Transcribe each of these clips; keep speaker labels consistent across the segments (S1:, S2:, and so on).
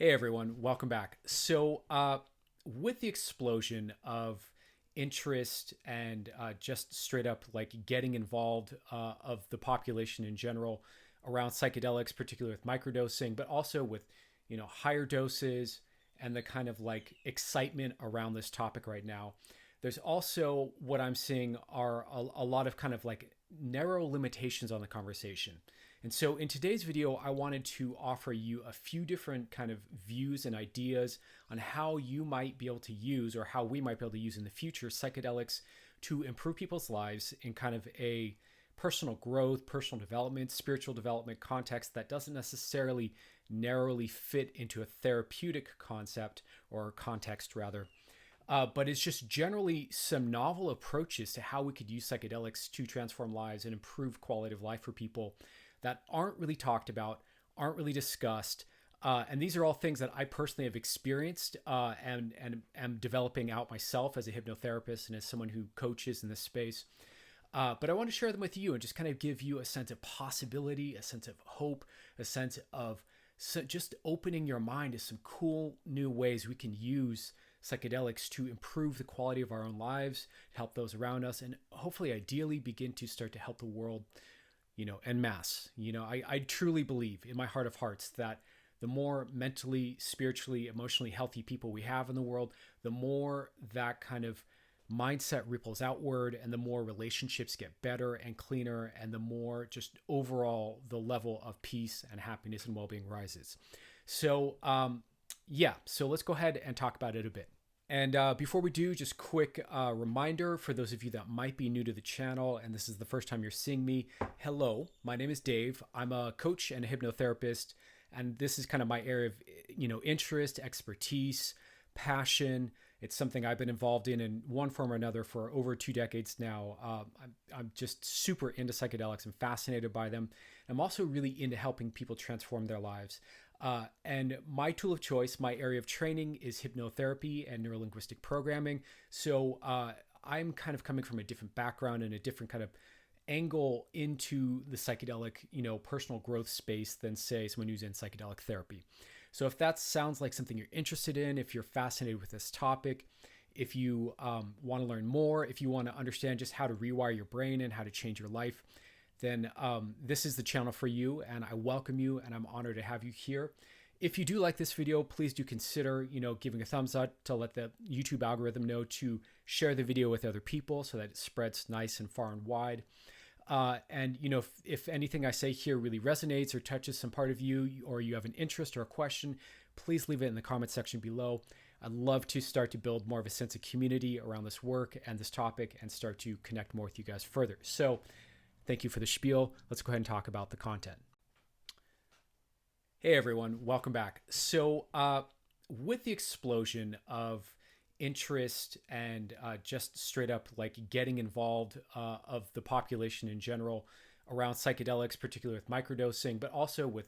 S1: Hey everyone, welcome back. With the explosion of interest and just straight up like getting involved of the population in general around psychedelics, particularly with microdosing, but also with higher doses and the kind of like excitement around this topic right now. There's also what I'm seeing are a lot of kind of like narrow limitations on the conversation. And so in today's video, I wanted to offer you a few different kind of views and ideas on how you might be able to use, or how we might be able to use in the future, psychedelics to improve people's lives in kind of a personal growth, personal development, spiritual development context that doesn't necessarily narrowly fit into a therapeutic concept or context rather. But it's just generally some novel approaches to how we could use psychedelics to transform lives and improve quality of life for people that aren't really talked about, aren't really discussed. And these are all things that I personally have experienced and am developing out myself as a hypnotherapist and as someone who coaches in this space. But I want to share them with you and just kind of give you a sense of possibility, a sense of hope, a sense of just opening your mind to some cool new ways we can use psychedelics to improve the quality of our own lives, help those around us, and hopefully, ideally, begin to start to help the world, en masse. I truly believe in my heart of hearts that the more mentally, spiritually, emotionally healthy people we have in the world, the more that kind of mindset ripples outward and the more relationships get better and cleaner and the more just overall the level of peace and happiness and well-being rises. So let's go ahead and talk about it a bit. And before we do, just quick reminder for those of you that might be new to the channel and this is the first time you're seeing me. Hello, my name is Dave. I'm a coach and a hypnotherapist, and this is kind of my area of interest, expertise, passion. It's something I've been involved in one form or another for over 2 decades now. I'm just super into psychedelics. I'm fascinated by them. I'm also really into helping people transform their lives. And my tool of choice, my area of training is hypnotherapy and neurolinguistic programming. So I'm kind of coming from a different background and a different kind of angle into the psychedelic, personal growth space than say someone who's in psychedelic therapy. So if that sounds like something you're interested in, if you're fascinated with this topic, if you want to learn more, if you want to understand just how to rewire your brain and how to change your life, then this is the channel for you, and I welcome you, and I'm honored to have you here. If you do like this video, please do consider, giving a thumbs up to let the YouTube algorithm know to share the video with other people so that it spreads nice and far and wide. If anything I say here really resonates or touches some part of you, or you have an interest or a question, please leave it in the comment section below. I'd love to start to build more of a sense of community around this work and this topic and start to connect more with you guys further. So thank you for the spiel. Let's go ahead and talk about the content. Hey everyone, welcome back. With the explosion of interest and just straight up like getting involved of the population in general around psychedelics, particularly with microdosing, but also with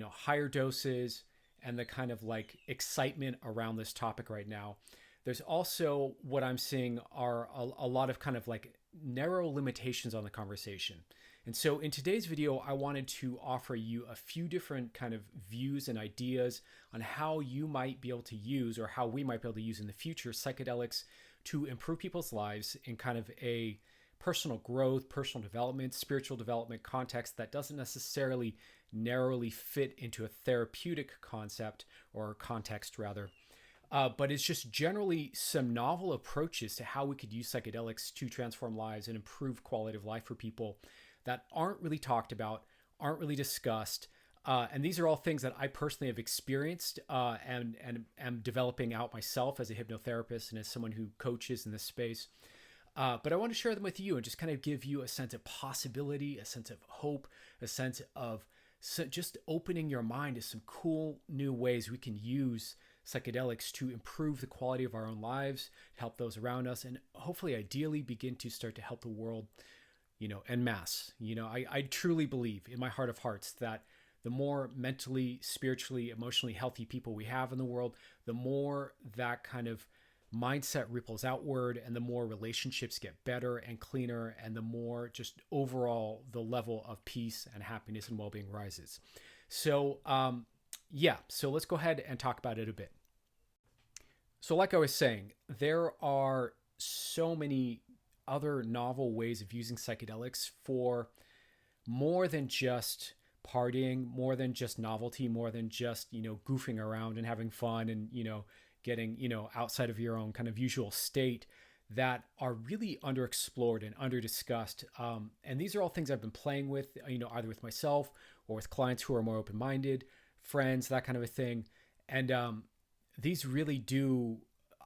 S1: higher doses and the kind of like excitement around this topic right now. There's also what I'm seeing are a lot of kind of like narrow limitations on the conversation. And so in today's video, I wanted to offer you a few different kind of views and ideas on how you might be able to use, or how we might be able to use in the future, psychedelics to improve people's lives in kind of a personal growth, personal development, spiritual development context that doesn't necessarily narrowly fit into a therapeutic concept or context rather. But it's just generally some novel approaches to how we could use psychedelics to transform lives and improve quality of life for people that aren't really talked about, aren't really discussed. And these are all things that I personally have experienced and am developing out myself as a hypnotherapist and as someone who coaches in this space. But I want to share them with you and just kind of give you a sense of possibility, a sense of hope, a sense of just opening your mind to some cool new ways we can use psychedelics to improve the quality of our own lives, help those around us, and hopefully, ideally, begin to start to help the world, en masse. I truly believe in my heart of hearts that the more mentally, spiritually, emotionally healthy people we have in the world, the more that kind of mindset ripples outward and the more relationships get better and cleaner and the more just overall the level of peace and happiness and well-being rises. So Yeah, so let's go ahead and talk about it a bit. So, like I was saying, there are so many other novel ways of using psychedelics for more than just partying, more than just novelty, more than just, goofing around and having fun and, getting, outside of your own kind of usual state, that are really underexplored and underdiscussed. And these are all things I've been playing with, either with myself or with clients who are more open minded, friends, that kind of a thing. And these really do,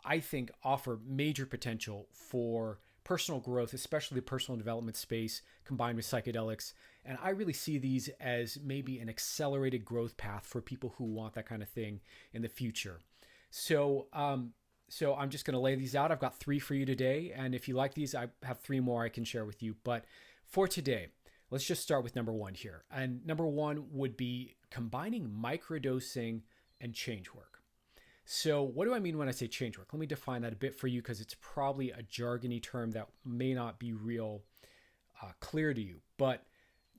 S1: I think, offer major potential for personal growth, especially the personal development space combined with psychedelics. And I really see these as maybe an accelerated growth path for people who want that kind of thing in the future. So, so I'm just going to lay these out. I've got three for you today. And if you like these, I have three more I can share with you. But for today, let's just start with number one here. And number one would be combining microdosing and change work. So what do I mean when I say change work? Let me define that a bit for you because it's probably a jargony term that may not be real clear to you. But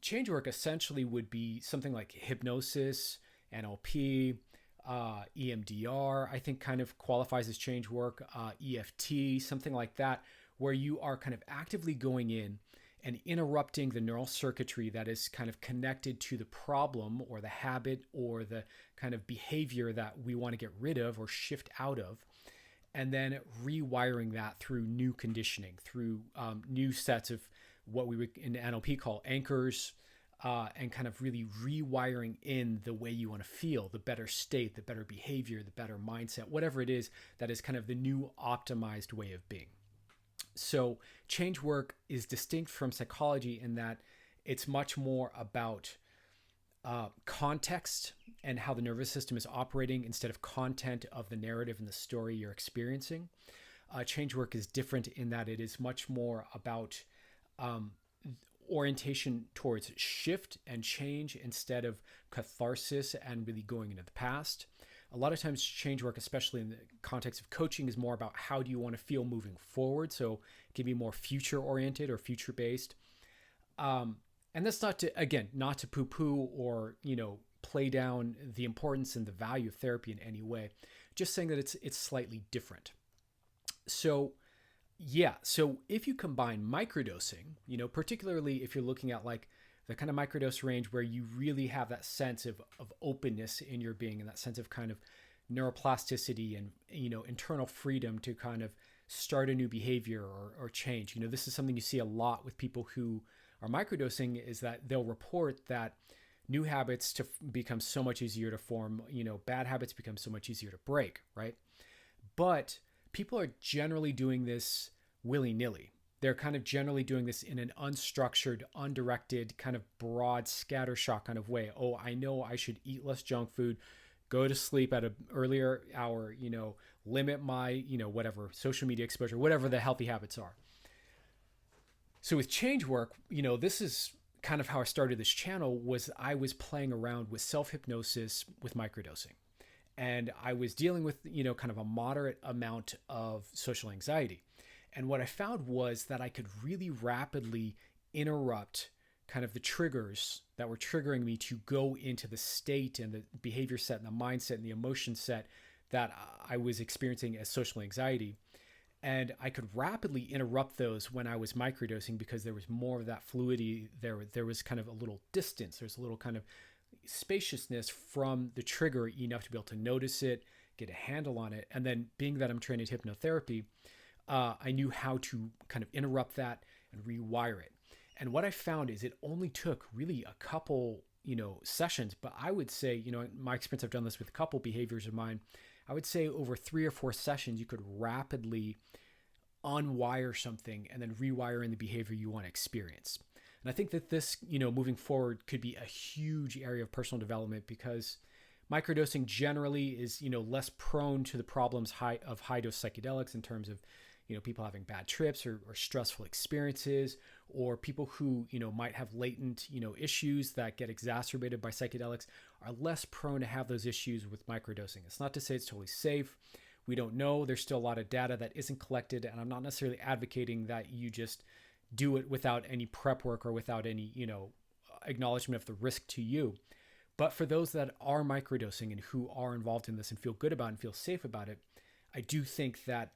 S1: change work essentially would be something like hypnosis, NLP, EMDR, I think kind of qualifies as change work, EFT, something like that, where you are kind of actively going in and interrupting the neural circuitry that is kind of connected to the problem or the habit or the kind of behavior that we want to get rid of or shift out of, and then rewiring that through new conditioning, through new sets of what we would in NLP call anchors, and kind of really rewiring in the way you want to feel, the better state, the better behavior, the better mindset, whatever it is that is kind of the new optimized way of being. So change work is distinct from psychology in that it's much more about context and how the nervous system is operating instead of content of the narrative and the story you're experiencing. Change work is different in that it is much more about orientation towards shift and change instead of catharsis and really going into the past. A lot of times change work, especially in the context of coaching, is more about how do you want to feel moving forward. So it can be more future oriented or future based. And that's not to, again, not to poo poo or, play down the importance and the value of therapy in any way, just saying that it's slightly different. So yeah, so if you combine microdosing, particularly if you're looking at like the kind of microdose range where you really have that sense of openness in your being and that sense of kind of neuroplasticity and, internal freedom to kind of start a new behavior or change. This is something you see a lot with people who are microdosing is that they'll report that new habits become so much easier to form, bad habits become so much easier to break, right? But people are generally doing this willy-nilly. They're kind of generally doing this in an unstructured, undirected, kind of broad scattershot kind of way. Oh, I know I should eat less junk food, go to sleep at an earlier hour, limit my, whatever, social media exposure, whatever the healthy habits are. So with change work, this is kind of how I started this channel was I was playing around with self-hypnosis with microdosing. And I was dealing with, kind of a moderate amount of social anxiety. And what I found was that I could really rapidly interrupt kind of the triggers that were triggering me to go into the state and the behavior set and the mindset and the emotion set that I was experiencing as social anxiety. And I could rapidly interrupt those when I was microdosing because there was more of that fluidity. There was kind of a little distance. There's a little kind of spaciousness from the trigger enough to be able to notice it, get a handle on it. And then being that I'm trained in hypnotherapy, I knew how to kind of interrupt that and rewire it. And what I found is it only took really a couple, sessions, but I would say, in my experience, I've done this with a couple behaviors of mine. I would say over 3 or 4 sessions, you could rapidly unwire something and then rewire in the behavior you want to experience. And I think that this, moving forward could be a huge area of personal development because microdosing generally is, less prone to the problems of high dose psychedelics in terms of, people having bad trips or stressful experiences, or people who, might have latent, issues that get exacerbated by psychedelics are less prone to have those issues with microdosing. It's not to say it's totally safe. We don't know. There's still a lot of data that isn't collected, and I'm not necessarily advocating that you just do it without any prep work or without any, acknowledgement of the risk to you. But for those that are microdosing and who are involved in this and feel good about it and feel safe about it, I do think that,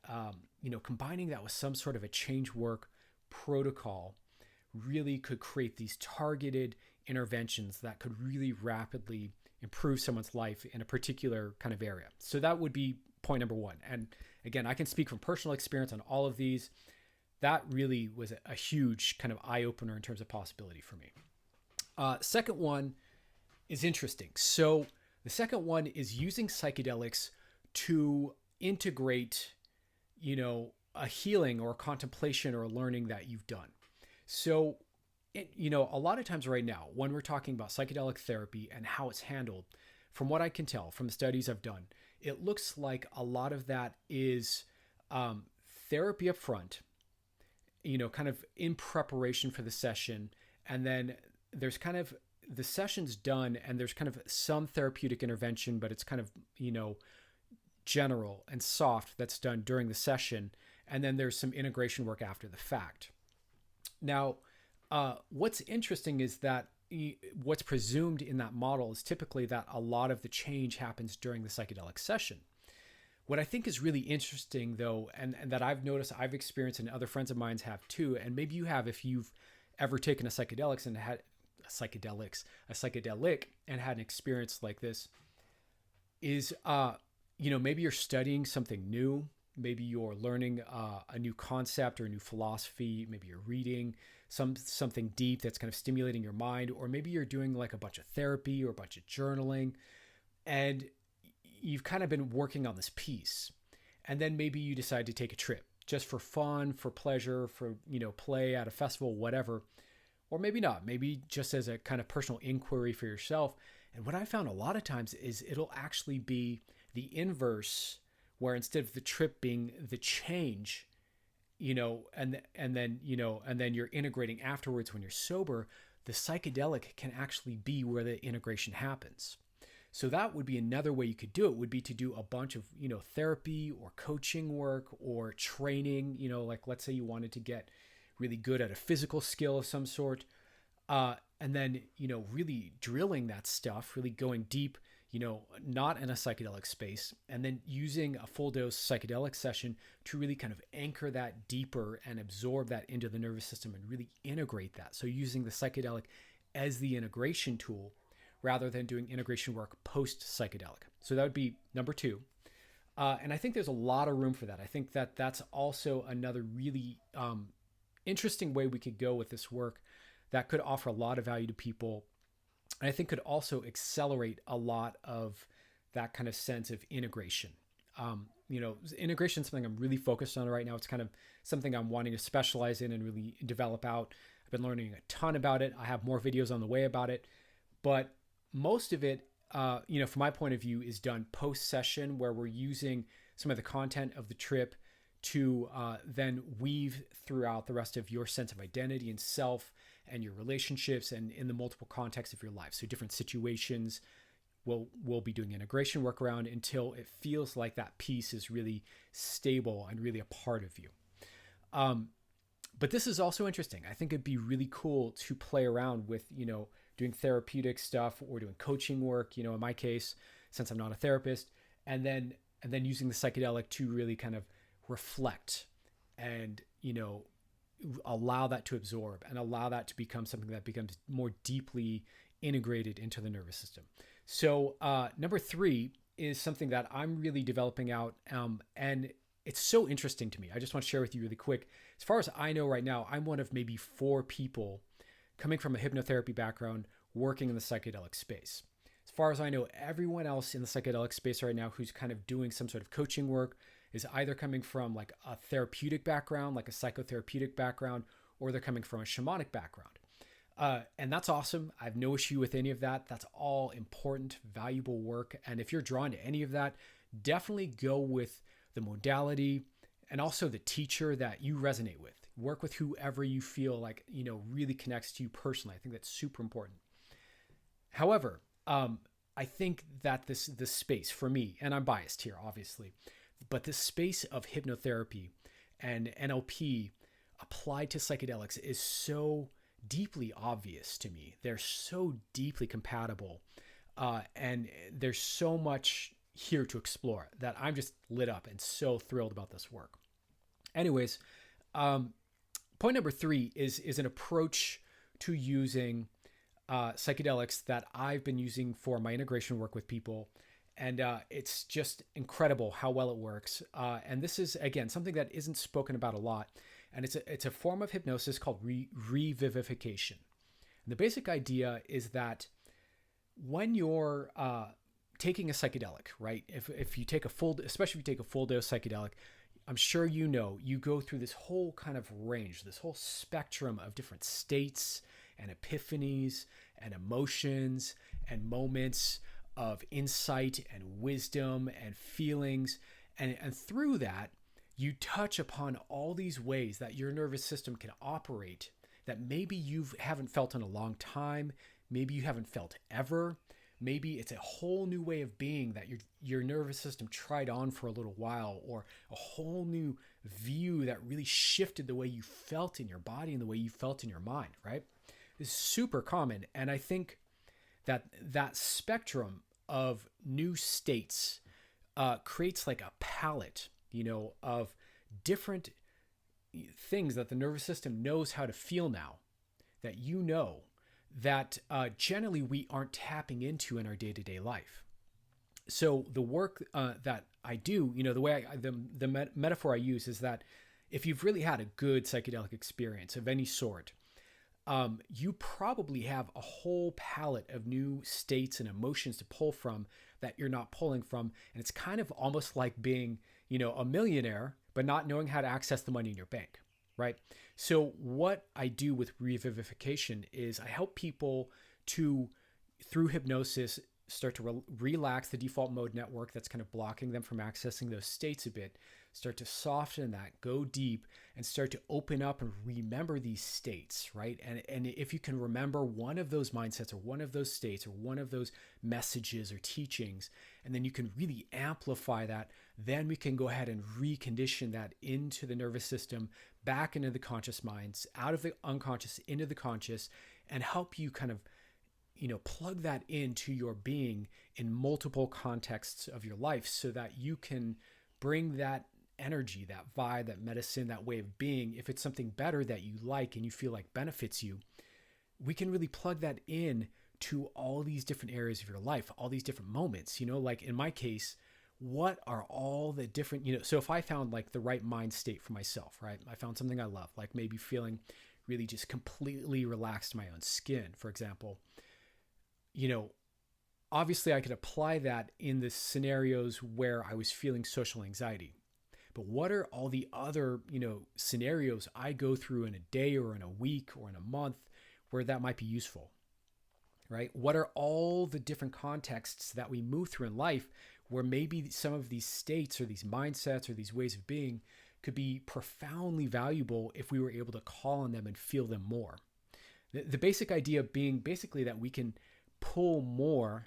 S1: combining that with some sort of a change work protocol really could create these targeted interventions that could really rapidly improve someone's life in a particular kind of area. So that would be point number one. And again, I can speak from personal experience on all of these. That really was a huge kind of eye opener in terms of possibility for me. Second one is interesting. So the second one is using psychedelics to integrate, a healing or a contemplation or a learning that you've done. So, a lot of times right now, when we're talking about psychedelic therapy and how it's handled, from what I can tell from the studies I've done, it looks like a lot of that is therapy up front, kind of in preparation for the session. And then there's kind of the session's done and there's kind of some therapeutic intervention, but it's kind of, general and soft that's done during the session. And then there's some integration work after the fact. Now, what's interesting is that what's presumed in that model is typically that a lot of the change happens during the psychedelic session. What I think is really interesting, though, and that I've noticed, I've experienced, and other friends of mine have too, and maybe you have if you've ever taken a psychedelic and had an experience like this, is maybe you're studying something new. Maybe you're learning a new concept or a new philosophy. Maybe you're reading something deep that's kind of stimulating your mind, or maybe you're doing like a bunch of therapy or a bunch of journaling, and you've kind of been working on this piece. And then maybe you decide to take a trip just for fun, for pleasure, for, play at a festival, whatever. Or maybe not, maybe just as a kind of personal inquiry for yourself. And what I found a lot of times is it'll actually be the inverse, where instead of the trip being the change, and then you're integrating afterwards when you're sober, the psychedelic can actually be where the integration happens. So that would be another way you could do it, would be to do a bunch of, therapy or coaching work or training, like let's say you wanted to get really good at a physical skill of some sort. And then, really drilling that stuff, really going deep, not in a psychedelic space, and then using a full dose psychedelic session to really kind of anchor that deeper and absorb that into the nervous system and really integrate that. So using the psychedelic as the integration tool rather than doing integration work post psychedelic. So that would be number two. And I think there's a lot of room for that. I think that that's also another really interesting way we could go with this work that could offer a lot of value to people. And I think could also accelerate a lot of that kind of sense of integration. Integration is something I'm really focused on right now. It's kind of something I'm wanting to specialize in and really develop out. I've been learning a ton about it. I have more videos on the way about it, but most of it, from my point of view, is done post-session, where we're using some of the content of the trip to then weave throughout the rest of your sense of identity and self and your relationships and in the multiple contexts of your life. So different situations we'll be doing integration work around until it feels like that piece is really stable and really a part of you. But this is also interesting. I think it'd be really cool to play around with, doing therapeutic stuff or doing coaching work, in my case, since I'm not a therapist, and then using the psychedelic to really kind of reflect and, allow that to absorb and allow that to become something that becomes more deeply integrated into the nervous system. So number three is something that I'm really developing out, and it's so interesting to me. I just want to share with you really quick. As far as I know right now, I'm one of maybe 4 people coming from a hypnotherapy background working in the psychedelic space. As far as I know, everyone else in the psychedelic space right now who's kind of doing some sort of coaching work is either coming from like a therapeutic background, like a psychotherapeutic background, or they're coming from a shamanic background. And that's awesome. I have no issue with any of that. That's all important, valuable work. And if you're drawn to any of that, definitely go with the modality and also the teacher that you resonate with. Work with whoever you feel like, really connects to you personally. I think that's super important. However, I think that this space for me, and I'm biased here, obviously, but this space of hypnotherapy and NLP applied to psychedelics is so deeply obvious to me. They're so deeply compatible. And there's so much here to explore that I'm just lit up and so thrilled about this work. Anyways, point number 3 is an approach to using psychedelics that I've been using for my integration work with people. And it's just incredible how well it works. And this is, again, something that isn't spoken about a lot. And it's a form of hypnosis called revivification. And the basic idea is that when you're taking a psychedelic, right? If you take especially if you take a full dose psychedelic, I'm sure you know, you go through this whole kind of range, this whole spectrum of different states and epiphanies and emotions and moments of insight and wisdom and feelings. And through that, you touch upon all these ways that your nervous system can operate that maybe you haven't felt in a long time. Maybe you haven't felt ever. Maybe it's a whole new way of being that your nervous system tried on for a little while, or a whole new view that really shifted the way you felt in your body and the way you felt in your mind, right? This is super common. And I think that spectrum of new states creates like a palette, of different things that the nervous system knows how to feel now, that generally we aren't tapping into in our day-to-day life. So the work that I do, the way the metaphor I use is that if you've really had a good psychedelic experience of any sort, you probably have a whole palette of new states and emotions to pull from that you're not pulling from. And it's kind of almost like being, a millionaire, but not knowing how to access the money in your bank, right? So what I do with revivification is I help people to, through hypnosis, start to relax the default mode network that's kind of blocking them from accessing those states a bit, start to soften that, go deep, and start to open up and remember these states, right? And if you can remember one of those mindsets or one of those states or one of those messages or teachings, and then you can really amplify that, then we can go ahead and recondition that into the nervous system, back into the conscious minds, out of the unconscious, into the conscious, and help you kind of plug that into your being in multiple contexts of your life so that you can bring that energy, that vibe, that medicine, that way of being. If it's something better that you like and you feel like benefits you, we can really plug that in to all these different areas of your life, all these different moments, like in my case, what are all the different, so if I found like the right mind state for myself, right? I found something I love, like maybe feeling really just completely relaxed in my own skin, for example, obviously I could apply that in the scenarios where I was feeling social anxiety. But what are all the other, scenarios I go through in a day or in a week or in a month where that might be useful, right? What are all the different contexts that we move through in life where maybe some of these states or these mindsets or these ways of being could be profoundly valuable if we were able to call on them and feel them more? The basic idea being basically that we can pull more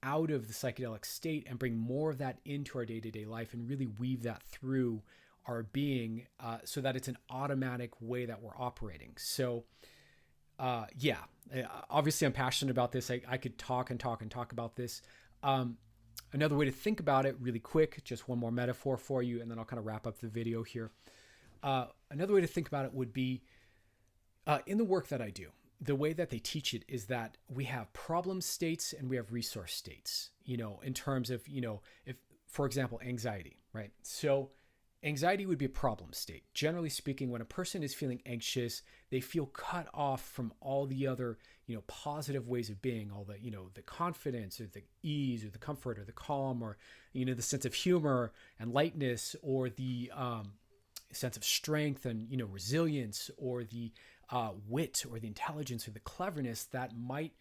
S1: out of the psychedelic state and bring more of that into our day-to-day life and really weave that through our being so that it's an automatic way that we're operating. So obviously I'm passionate about this. I could talk and talk and talk about this. Another way to think about it really quick, just one more metaphor for you, and then I'll kind of wrap up the video here. Another way to think about it would be in the work that I do, the way that they teach it is that we have problem states and we have resource states, in terms of, if, for example, anxiety, right? So anxiety would be a problem state. Generally speaking, when a person is feeling anxious, they feel cut off from all the other, positive ways of being, all the, the confidence or the ease or the comfort or the calm or, the sense of humor and lightness or the sense of strength and, resilience or the wit or the intelligence or the cleverness that might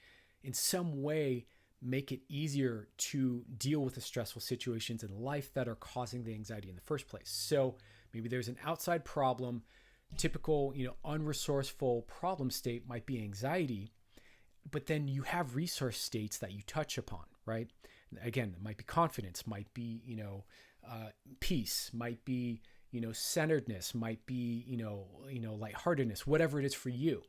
S1: in some way make it easier to deal with the stressful situations in life that are causing the anxiety in the first place. So maybe there's an outside problem. Typical, unresourceful problem state might be anxiety, but then you have resource states that you touch upon, right? Again, it might be confidence, might be, peace, might be, centeredness, might be, lightheartedness, whatever it is for you.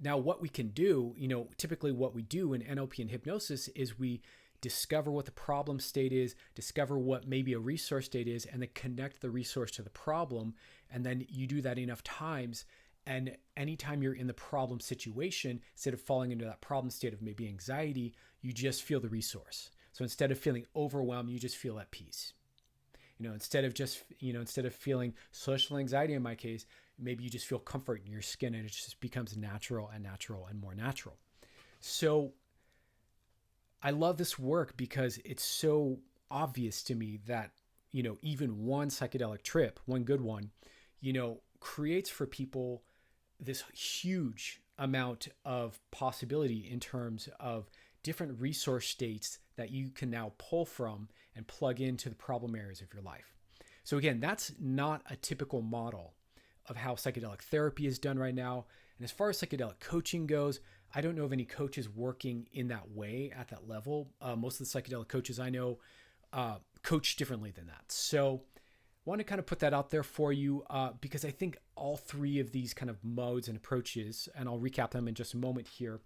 S1: Now, what we can do, typically what we do in NLP and hypnosis is we discover what the problem state is, discover what maybe a resource state is, and then connect the resource to the problem. And then you do that enough times. And anytime you're in the problem situation, instead of falling into that problem state of maybe anxiety, you just feel the resource. So instead of feeling overwhelmed, you just feel at peace. Instead of feeling social anxiety in my case, maybe you just feel comfort in your skin, and it just becomes natural and more natural. So I love this work because it's so obvious to me that, even one psychedelic trip, one good one, creates for people this huge amount of possibility in terms of different resource states that you can now pull from and plug into the problem areas of your life. So again, that's not a typical model of how psychedelic therapy is done right now. And as far as psychedelic coaching goes, I don't know of any coaches working in that way at that level. Most of the psychedelic coaches I know coach differently than that. So I want to kind of put that out there for you because I think all three of these kind of modes and approaches, and I'll recap them in just a moment here,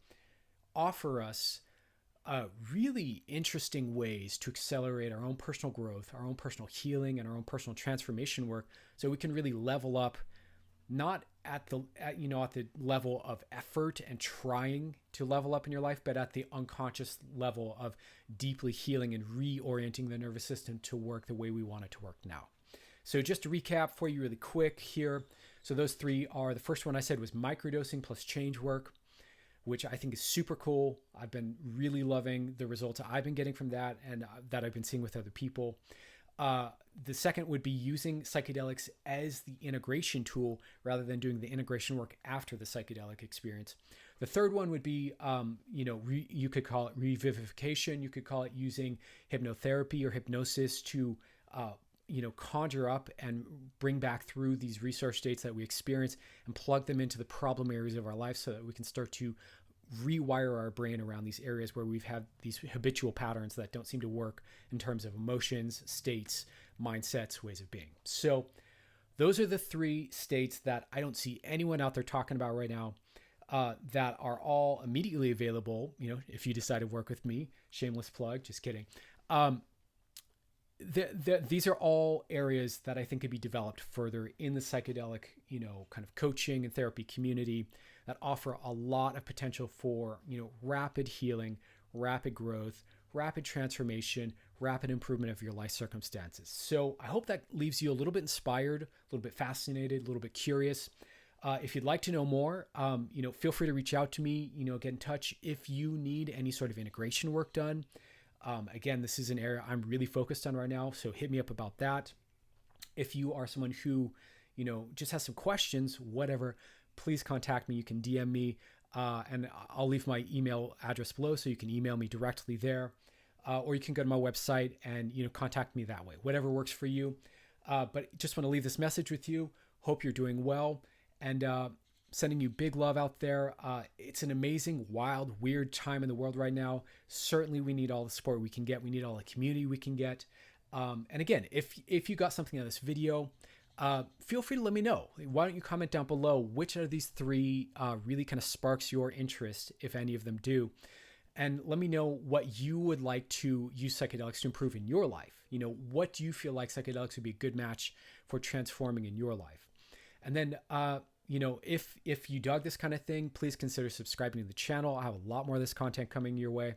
S1: offer us really interesting ways to accelerate our own personal growth, our own personal healing, and our own personal transformation work, so we can really level up, not at the level of effort and trying to level up in your life, but at the unconscious level of deeply healing and reorienting the nervous system to work the way we want it to work now. So just to recap for you really quick here. So those three are, the first one I said was microdosing plus change work, which I think is super cool. I've been really loving the results I've been getting from that and that I've been seeing with other people. The second would be using psychedelics as the integration tool rather than doing the integration work after the psychedelic experience. The third one would be, you could call it revivification. You could call it using hypnotherapy or hypnosis to, conjure up and bring back through these resource states that we experience and plug them into the problem areas of our life so that we can start to rewire our brain around these areas where we've had these habitual patterns that don't seem to work in terms of emotions, states, mindsets, ways of being. So those are the three states that I don't see anyone out there talking about right now that are all immediately available. If you decide to work with me, shameless plug, just kidding. These are all areas that I think could be developed further in the psychedelic, kind of coaching and therapy community that offer a lot of potential for, rapid healing, rapid growth, rapid transformation, rapid improvement of your life circumstances. So I hope that leaves you a little bit inspired, a little bit fascinated, a little bit curious. If you'd like to know more, feel free to reach out to me, get in touch if you need any sort of integration work done. Again, this is an area I'm really focused on right now, so hit me up about that. If you are someone who, just has some questions, whatever, please contact me. You can DM me, and I'll leave my email address below so you can email me directly there, or you can go to my website and, contact me that way, whatever works for you. But just want to leave this message with you. Hope you're doing well, and sending you big love out there. It's an amazing, wild, weird time in the world right now. Certainly we need all the support we can get. We need all the community we can get. And again, if you got something out of this video, feel free to let me know. Why don't you comment down below which of these three really kind of sparks your interest, if any of them do. And let me know what you would like to use psychedelics to improve in your life. What do you feel like psychedelics would be a good match for transforming in your life? And then, if you dug this kind of thing, please consider subscribing to the channel. I have a lot more of this content coming your way.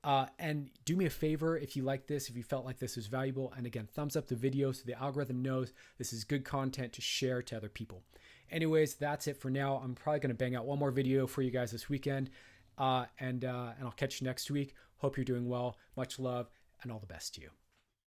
S1: And do me a favor if you like this, if you felt like this was valuable, and again, thumbs up the video so the algorithm knows this is good content to share to other people. Anyways, that's it for now. I'm probably going to bang out one more video for you guys this weekend, and I'll catch you next week. Hope you're doing well. Much love and all the best to you.